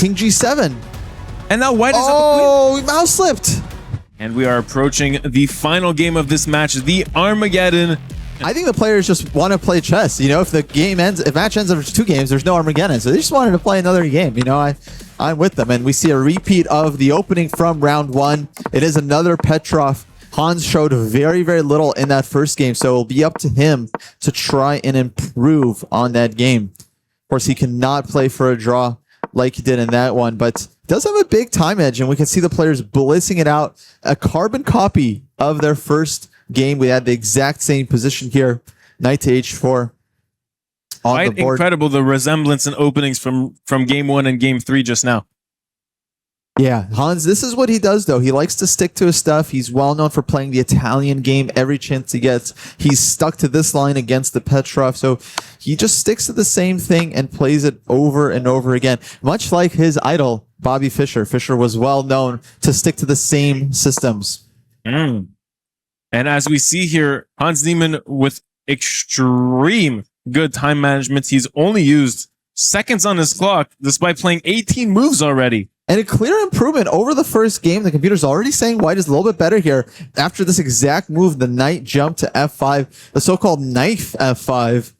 king g7. And now white is up a Oh, he mouse slipped. And we are approaching the final game of this match, the Armageddon. I think the players just want to play chess. You know, if the game ends, if match ends after 2 games, there's no Armageddon. So they just wanted to play another game. You know, I'm with them. And we see a repeat of the opening from round 1. It is another Petrov. Hans showed very, very little in that first game. So it'll be up to him to try and improve on that game. Of course, he cannot play for a draw like he did in that one, but does have a big time edge. And we can see the players blitzing it out. A carbon copy of their first game. We had the exact same position here. Knight to h4 on the board. Incredible, the resemblance and openings from game 1 and game 3 just now. Yeah, Hans, this is what he does, though. He likes to stick to his stuff. He's well known for playing the Italian game every chance he gets. He's stuck to this line against the Petrov, so he just sticks to the same thing and plays it over and over again. Much like his idol, Bobby Fischer. Fischer was well known to stick to the same systems. And as we see here, Hans Niemann with extreme good time management. He's only used seconds on his clock, despite playing 18 moves already. And a clear improvement over the first game. The computer's already saying white is a little bit better here. After this exact move, the knight jumped to f5, the so-called knife f5.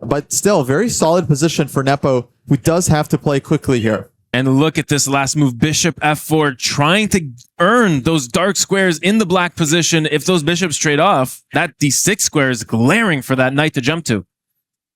But still, very solid position for Nepo, who does have to play quickly here. And look at this last move, bishop f4, trying to earn those dark squares in the black position. If those bishops trade off, that d6 square is glaring for that knight to jump to.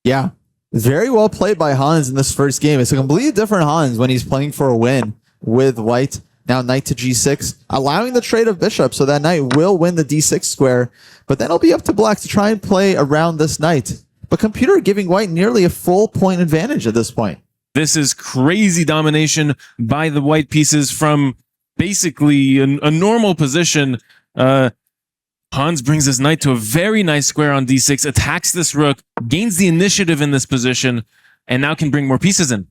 Yeah, very well played by Hans in this first game. It's a completely different Hans when he's playing for a win with white. Now knight to g6, allowing the trade of bishop, so that knight will win the d6 square. But then it'll be up to black to try and play around this knight. But computer giving white nearly a full point advantage at this point. This is crazy domination by the white pieces from basically a normal position. Hans brings his knight to a very nice square on d6, attacks this rook, gains the initiative in this position, and now can bring more pieces in.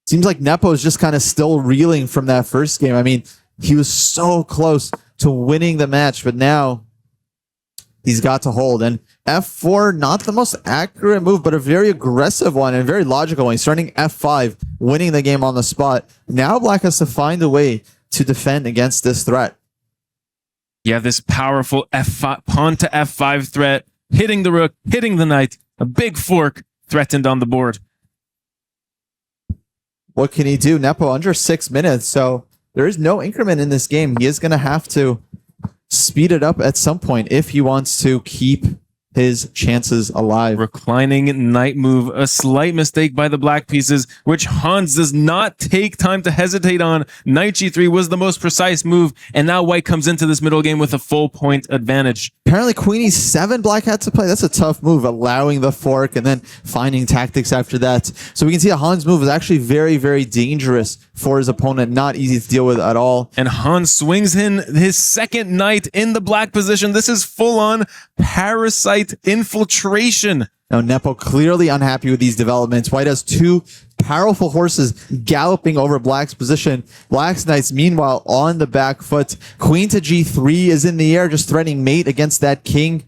Seems like Nepo is just kind of still reeling from that first game. I mean, he was so close to winning the match, but now he's got to hold. And f4, not the most accurate move, but a very aggressive one and very logical one. He's starting f5, winning the game on the spot. Now black has to find a way to defend against this threat. Yeah, this powerful f5, pawn to f5 threat, hitting the rook, hitting the knight, a big fork threatened on the board. What can he do? Nepo under 6 minutes, so there is no increment in this game. He is going to have to speed it up at some point if he wants to keep his chances alive. Reclining knight move, a slight mistake by the black pieces, which Hans does not take time to hesitate on. Knight g3 was the most precise move, and now white comes into this middle game with a full point advantage. Apparently queen e7 black had to play. That's a tough move, allowing the fork and then finding tactics after that. So we can see a Hans move is actually very, very dangerous for his opponent. Not easy to deal with at all. And Hans swings in his second knight in the black position. This is full-on parasite infiltration. Now Nepo clearly unhappy with these developments. White has 2 powerful horses galloping over black's position. Black's knights meanwhile on the back foot. Queen to g3 is in the air, just threatening mate against that king.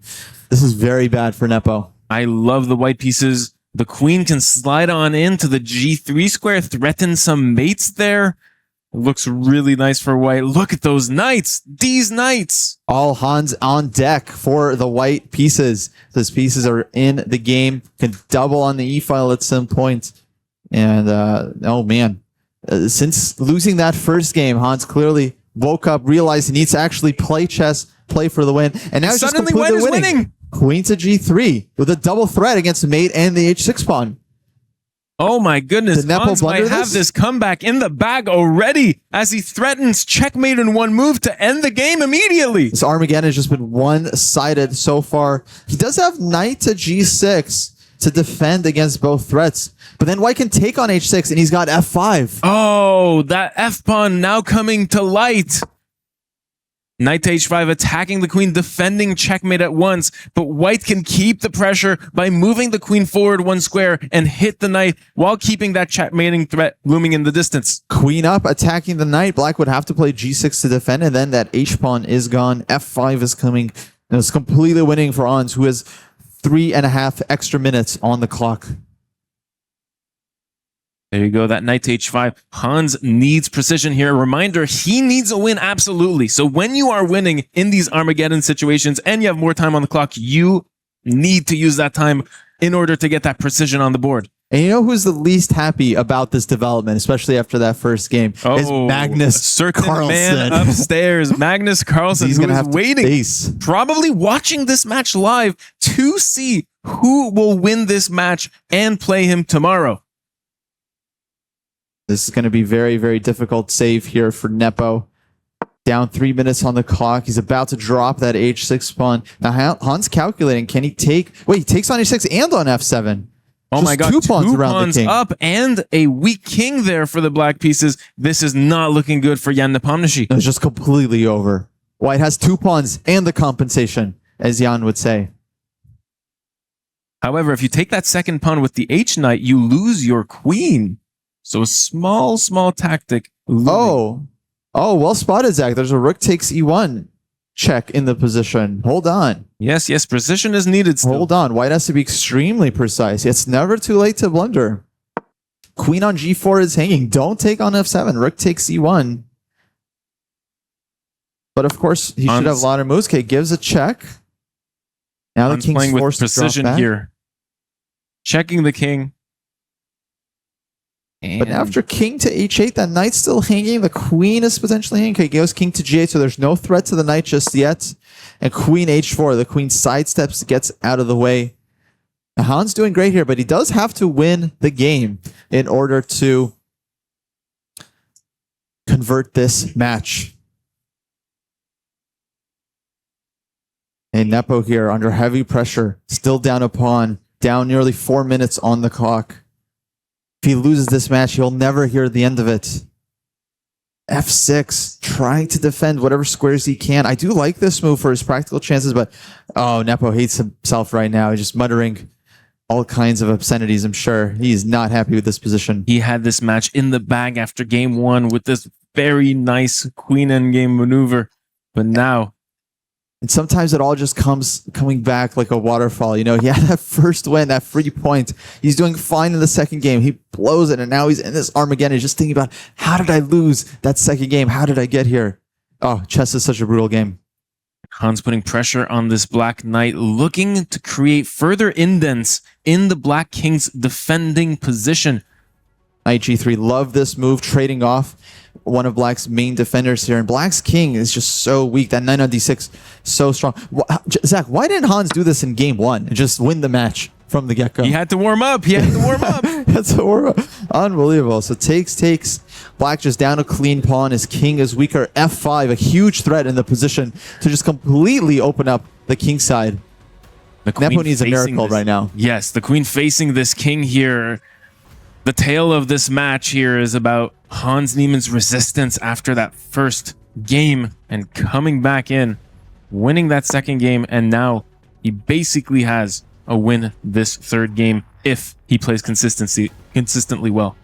This is very bad for Nepo. I love the white pieces. The queen can slide on into the g3 square, threaten some mates there. It looks really nice for white. Look at those knights. These knights. All Hans on deck for the white pieces. Those pieces are in the game. Can double on the e-file at some point. And, oh man. Since losing that first game, Hans clearly woke up, realized he needs to actually play chess, play for the win. And now he's just completely winning. Queen to g3 with a double threat against mate and the h6 pawn. Oh my goodness, Hans might have this comeback in the bag already as he threatens checkmate in one move to end the game immediately. This Armageddon has just been one-sided so far. He does have knight to g6 to defend against both threats, but then white can take on h6 and he's got f5. Oh, that f-pawn now coming to light. Knight to h5, attacking the queen, defending checkmate at once, but white can keep the pressure by moving the queen forward 1 square and hit the knight while keeping that checkmating threat looming in the distance. Queen up, attacking the knight. Black would have to play g6 to defend, and then that h-pawn is gone. f5 is coming, and it's completely winning for Hans, who has 3.5 extra minutes on the clock. There you go, that knight to h5. Hans needs precision here. A reminder, he needs a win, absolutely. So when you are winning in these Armageddon situations and you have more time on the clock, you need to use that time in order to get that precision on the board. And you know who's the least happy about this development, especially after that first game? Is Magnus a certain Carlsen. man upstairs. Magnus Carlsen, He's who gonna is have to waiting, face. probably watching this match live to see who will win this match and play him tomorrow. This is going to be very, very difficult save here for Nepo. Down 3 minutes on the clock. He's about to drop that h6 pawn. Now Hans calculating. Can he take... Wait, he takes on h6 and on f7. Oh my god, two pawns around the king. Up and a weak king there for the black pieces. This is not looking good for Jan Nepomniachtchi. It's just completely over. White has 2 pawns and the compensation, as Jan would say. However, if you take that second pawn with the h-knight, you lose your queen. So a small tactic. Oh, well spotted, Zach. There's a rook takes e1 check in the position. Hold on. Yes, precision is needed still. Hold on. White has to be extremely precise. It's never too late to blunder. Queen on g4 is hanging. Don't take on f7. Rook takes e1. But of course, he should have a lot of moves. Okay, gives a check. Now the king's playing with forced precision to drop back. here. Checking the king. But after king to h8, that knight's still hanging. The queen is potentially hanging. Okay, goes king to g8, so there's no threat to the knight just yet. And queen h4, the queen sidesteps, gets out of the way. Now, Hans doing great here, but he does have to win the game in order to convert this match. And Nepo here under heavy pressure, still down a pawn, down nearly 4 minutes on the clock. If he loses this match, he'll never hear the end of it. f6, trying to defend whatever squares he can. I do like this move for his practical chances, but oh, Nepo hates himself right now. He's just muttering all kinds of obscenities, I'm sure. He's not happy with this position. He had this match in the bag after game 1 with this very nice queen endgame maneuver. But now... And sometimes it all just coming back like a waterfall. You know, he had that first win, that free point. He's doing fine in the second game. He blows it, and now he's in this Armageddon. He's just thinking about, how did I lose that second game? How did I get here? Oh, chess is such a brutal game. Hans putting pressure on this black knight, looking to create further indents in the black king's defending position. Knight g3, love this move, trading off one of black's main defenders here. And black's king is just so weak. That knight on d6, so strong. Zach, why didn't Hans do this in game 1 and just win the match from the get-go? He had to warm up. That's a warm up. Unbelievable. So takes. Black just down a clean pawn. His king is weaker. f5, a huge threat in the position to just completely open up the king side. Nepo needs a miracle right now. Yes, the queen facing this king here. The tale of this match here is about Hans Niemann's resistance after that first game and coming back in, winning that second game, and now he basically has a win this third game if he plays consistently well.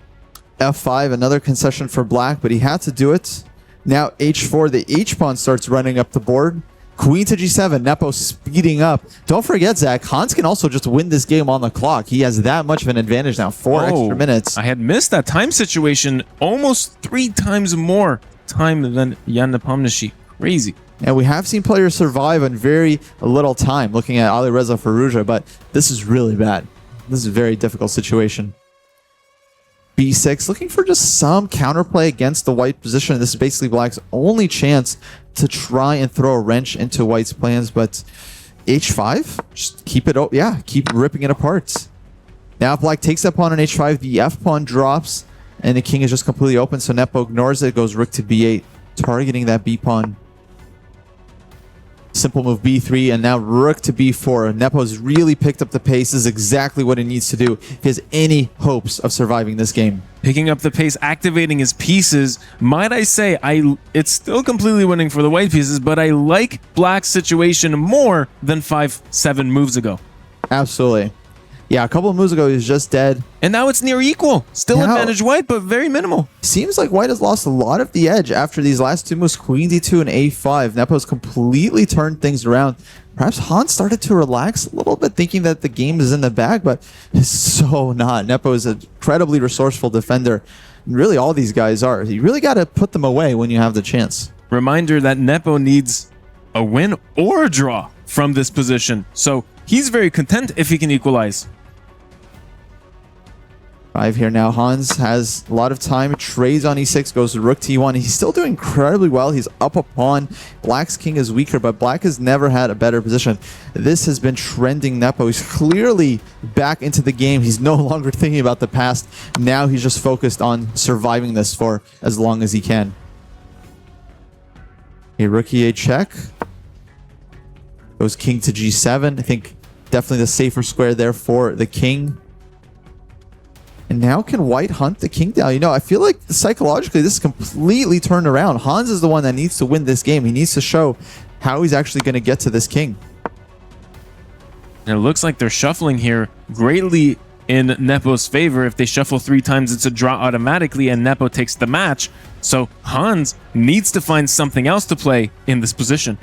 f5, another concession for black, but he had to do it. Now h4, the h-pawn starts running up the board. Queen to g7, Nepo speeding up. Don't forget, Zach, Hans can also just win this game on the clock. He has that much of an advantage now. 4 extra minutes. I had missed that time situation. Almost 3 times more time than Jan Nepomniachtchi. Crazy. And we have seen players survive in very little time, looking at Alireza Firouzja, but this is really bad. This is a very difficult situation. b6, looking for just some counterplay against the white position. This is basically black's only chance to try and throw a wrench into white's plans, but h5, just keep it, keep ripping it apart. Now black takes that pawn on h5, the f pawn drops, and the king is just completely open, so Nepo ignores it, goes rook to b8, targeting that b pawn. Simple move b3, and now rook to b4. Nepo's really picked up the pace. This is exactly what he needs to do if he has any hopes of surviving this game. Picking up the pace, activating his pieces. Might I say, it's still completely winning for the white pieces, but I like black's situation more than 5-7 moves ago. Absolutely. Yeah, a couple of moves ago, he was just dead. And now it's near equal. Still Now- advantage white, but very minimal. Seems like white has lost a lot of the edge after these last two moves, queen d2 and a5. Nepo's completely turned things around. Perhaps Hans started to relax a little bit, thinking that the game is in the bag, but it's so not. Nepo is an incredibly resourceful defender. Really, all these guys are. You really got to put them away when you have the chance. Reminder that Nepo needs a win or a draw from this position. So he's very content if he can equalize. 5 here now. Hans has a lot of time. Trades on e6, goes to rook t1. He's still doing incredibly well. He's up a pawn. Black's king is weaker, but Black has never had a better position. This has been trending Nepo. He's clearly back into the game. He's no longer thinking about the past. Now he's just focused on surviving this for as long as he can. A rook e8 check. Goes king to g7. I think definitely the safer square there for the king. And now can white hunt the king down? You know, I feel like psychologically this is completely turned around. Hans is the one that needs to win this game. He needs to show how he's actually going to get to this king. And it looks like they're shuffling here greatly in Nepo's favor. If they shuffle 3 times, it's a draw automatically, and Nepo takes the match. So Hans needs to find something else to play in this position.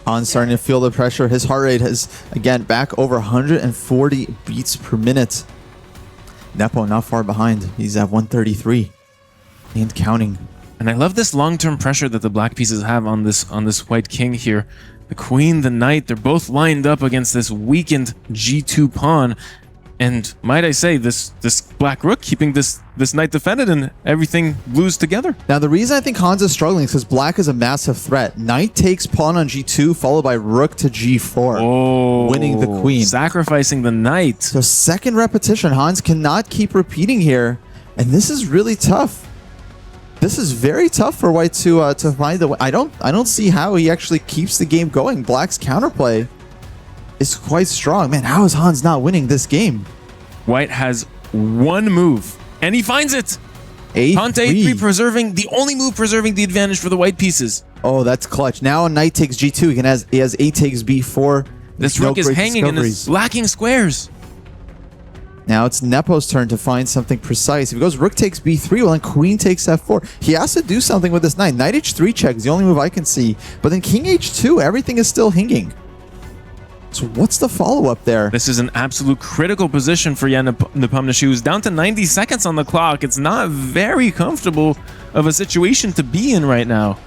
Hans starting to feel the pressure. His heart rate has, again, back over 140 beats per minute. Nepo not far behind. He's at 133 and counting. And I love this long-term pressure that the black pieces have on this white king here. The queen, the knight, they're both lined up against this weakened g2 pawn. And might I say, this black rook keeping this knight defended, and everything glues together. Now, the reason I think Hans is struggling is because black is a massive threat. Knight takes pawn on g2, followed by rook to g4, winning the queen. Sacrificing the knight. So second repetition, Hans cannot keep repeating here, and this is really tough. This is very tough for white to find the way. I don't see how he actually keeps the game going. Black's counterplay is quite strong. Man, how is Hans not winning this game? White has one move, and he finds it. Hunt a3, preserving the only move preserving the advantage for the white pieces. Oh, that's clutch. Now knight takes g2. He has a takes b4. This rook is hanging and is lacking squares. Now it's Nepo's turn to find something precise. If he goes rook takes b3, well then queen takes f4. He has to do something with this knight. Knight h3 check is the only move I can see. But then king h2, everything is still hinging. So what's the follow-up there? This is an absolute critical position for Jan Nepomniachtchi, who's down to 90 seconds on the clock. It's not very comfortable of a situation to be in right now.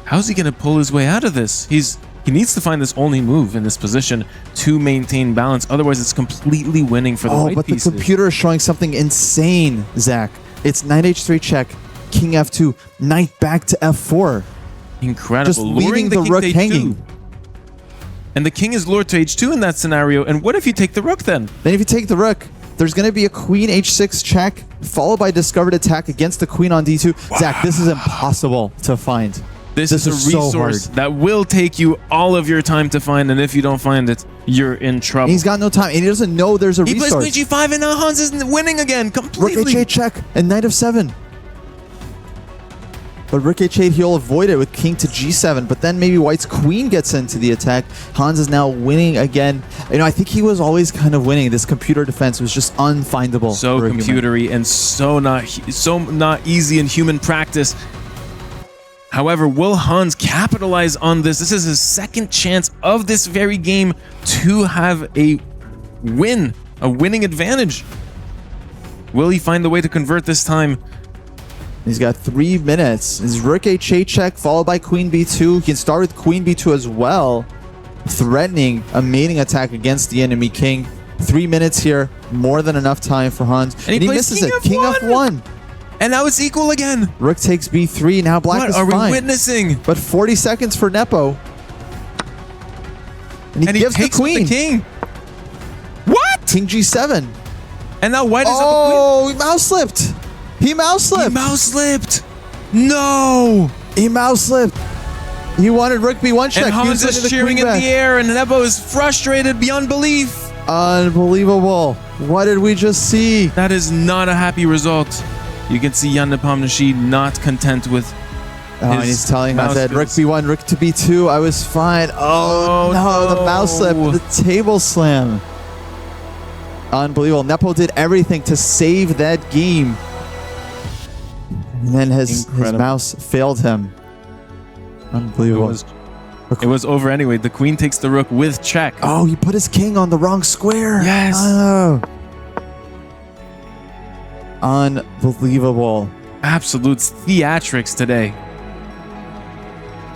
How's he going to pull his way out of this? He needs to find this only move in this position to maintain balance. Otherwise, it's completely winning for the white pieces. The computer is showing something insane, Zach. It's knight h3 check, king f2, knight back to f4. Incredible. Just leaving the rook hanging. And the king is lured to h2 in that scenario. And what if you take the rook then? Then if you take the rook, there's going to be a queen h6 check, followed by discovered attack against the queen on d2. Wow. Zach, this is impossible to find. This is a resource that will take you all of your time to find, and if you don't find it, you're in trouble. And he's got no time, and he doesn't know there's a resource. He plays queen g5, and now Hans isn't winning again completely. Rook h8 check, and knight f7. But rook h8, he'll avoid it with king to g7, but then maybe white's queen gets into the attack. Hans is now winning again. You know, I think he was always kind of winning. This computer defense was just unfindable. So computery and so not easy in human practice. However, will Hans capitalize on this? This is his second chance of this very game to have a winning advantage. Will he find the way to convert this time? He's got 3 minutes. His rook h8 check, followed by queen b2. He can start with queen b2 as well, threatening a mating attack against the enemy king. 3 minutes here, more than enough time for Hans. And he misses it. King f1. And now it's equal again. Rook takes b3. Now black is fine. What are we witnessing? But 40 seconds for Nepo. And he gives takes the queen. The king. What? King g7. And now white is up a queen. Oh, he mouse slipped. He mouse slipped. He mouse slipped. No. He mouse slipped. He wanted rook b1 check. And Hans is cheering in the air, and Nepo is frustrated beyond belief. Unbelievable. What did we just see? That is not a happy result. You can see Jan Nepomniachtchi not content with Oh, and he's telling us that Rook skills. B1, Rook to B2. I was fine. Oh, no, the mouse slip, the table slam. Unbelievable. Nepo did everything to save that game. And then his mouse failed him. Unbelievable. It was over anyway. The queen takes the rook with check. Oh, he put his king on the wrong square. Yes. Oh. Unbelievable. Absolute theatrics today.